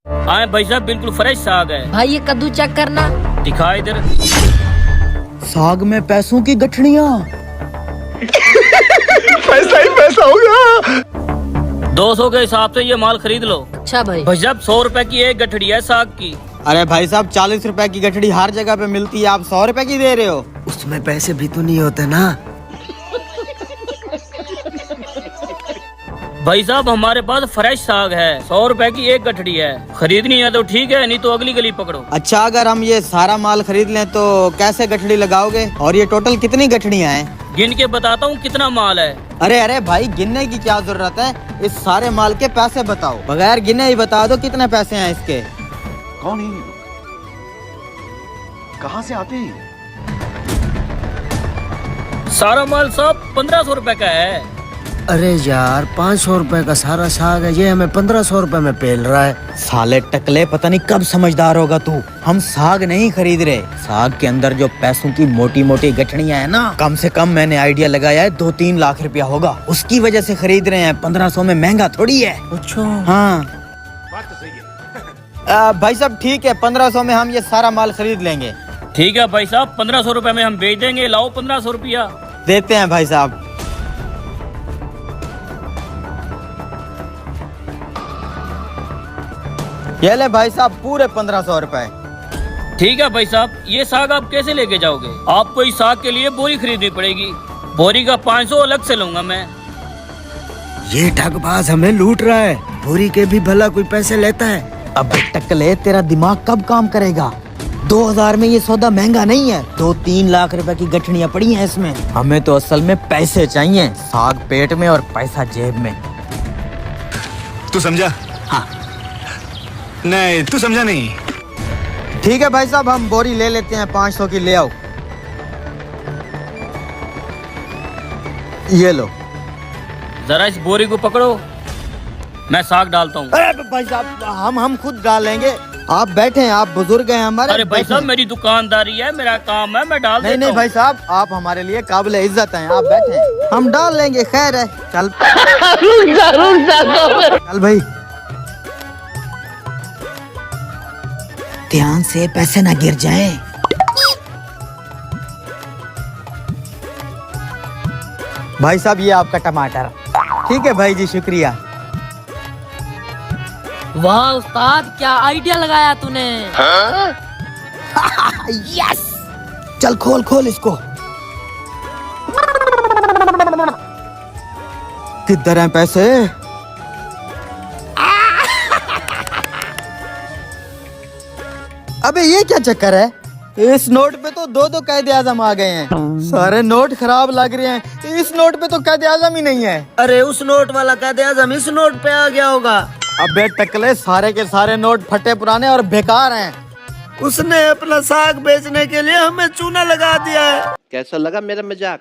हाँ भाई साहब, बिल्कुल फ्रेश साग है। भाई ये कद्दू चेक करना। दिखा इधर। साग में पैसों की गठड़ियाँ। पैसा ही पैसा होगा। 200 के हिसाब से ये माल खरीद लो। अच्छा भाई। भाई साहब 100 रुपए की एक गठड़ी है साग की। अरे भाई साहब 40 रुपए की गठड़ी हर जगह पे मिलती है, आप 100 रुपए की दे रहे हो। उसमें पैसे भी तो नहीं होते ना। भाई साहब हमारे पास फ्रेश साग है, 100 रुपए की एक गठड़ी है। खरीदनी है तो ठीक है, नहीं तो अगली गली पकड़ो। अच्छा, अगर हम ये सारा माल खरीद लें तो कैसे गठड़ी लगाओगे, और ये टोटल कितनी गठड़ियाँ हैं? गिन के बताता हूँ कितना माल है। अरे अरे भाई, गिनने की क्या जरूरत है, इस सारे माल के पैसे बताओ। बगैर गिने ही बता दो कितने पैसे हैं इसके। कौन है? कहाँ से आते हैं? सारा माल साहब 1500 रुपए का है। अरे यार 500 रुपए का सारा साग है, ये हमें 1500 रुपए में पेल रहा है। साले टकले, पता नहीं कब समझदार होगा तू। हम साग नहीं खरीद रहे, साग के अंदर जो पैसों की मोटी मोटी गठड़ियाँ है ना, कम से कम मैंने आइडिया लगाया है 2-3 लाख रुपया होगा, उसकी वजह से खरीद रहे हैं। 1500 में महंगा थोड़ी है। अच्छा हाँ बात तो सही है। भाई साहब ठीक है, 1500 में हम ये सारा माल खरीद लेंगे। ठीक है भाई साहब, 1500 रुपए में हम बेच देंगे। लाओ 1500 रुपया। देते हैं भाई साहब। ये ले भाई साहब पूरे 1500 रुपए। ठीक है भाई साहब, ये साग आप कैसे लेके जाओगे? आपको इस साग के लिए बोरी खरीदनी पड़ेगी। बोरी का 500 अलग से लूंगा मैं। ये ठगबाज हमें लूट रहा है, बोरी के भी भला कोई पैसे लेता है। अब टकले, तेरा दिमाग कब काम करेगा? 2000 में ये सौदा महंगा नहीं है। 2-3 लाख रुपए की गठड़ियाँ पड़ी हैं इसमें। हमें तो असल में पैसे चाहिए, साग पेट में और पैसा जेब में। तू समझा? हाँ। नहीं तू समझा नहीं। ठीक है भाई साहब, हम बोरी ले लेते हैं, 500 की ले आओ। ये लो। जरा इस बोरी को पकड़ो, मैं साग डालता हूँ। अरे भाई साहब हम खुद डालेंगे, आप बैठे हैं, आप बुजुर्ग हैं हमारे। अरे भाई साहब मेरी दुकानदारी है, मेरा काम है, मैं डाल देता हूँ। नहीं भाई साहब, आप हमारे लिए काबिल इज्जत हैं, आप बैठे हैं, हम डाल लेंगे। खैर है, चल चल भाई, ध्यान से पैसे ना गिर जाएं। भाई साहब ये आपका टमाटर। ठीक है भाई जी, शुक्रिया। वाह उस्ताद, क्या आइडिया लगाया तूने। यस, चल खोल खोल इसको। किधर हैं पैसे? अबे ये क्या चक्कर है, इस नोट पे तो 2 कायदे आजम आ गए हैं। सारे नोट खराब लग रहे हैं, इस नोट पे तो कायदे आजम ही नहीं है। अरे उस नोट वाला कायदे आजम इस नोट पे आ गया होगा। अबे टकले, सारे के सारे नोट फटे पुराने और बेकार हैं। उसने अपना साग बेचने के लिए हमें चूना लगा दिया है। कैसा लगा मेरा मजाक?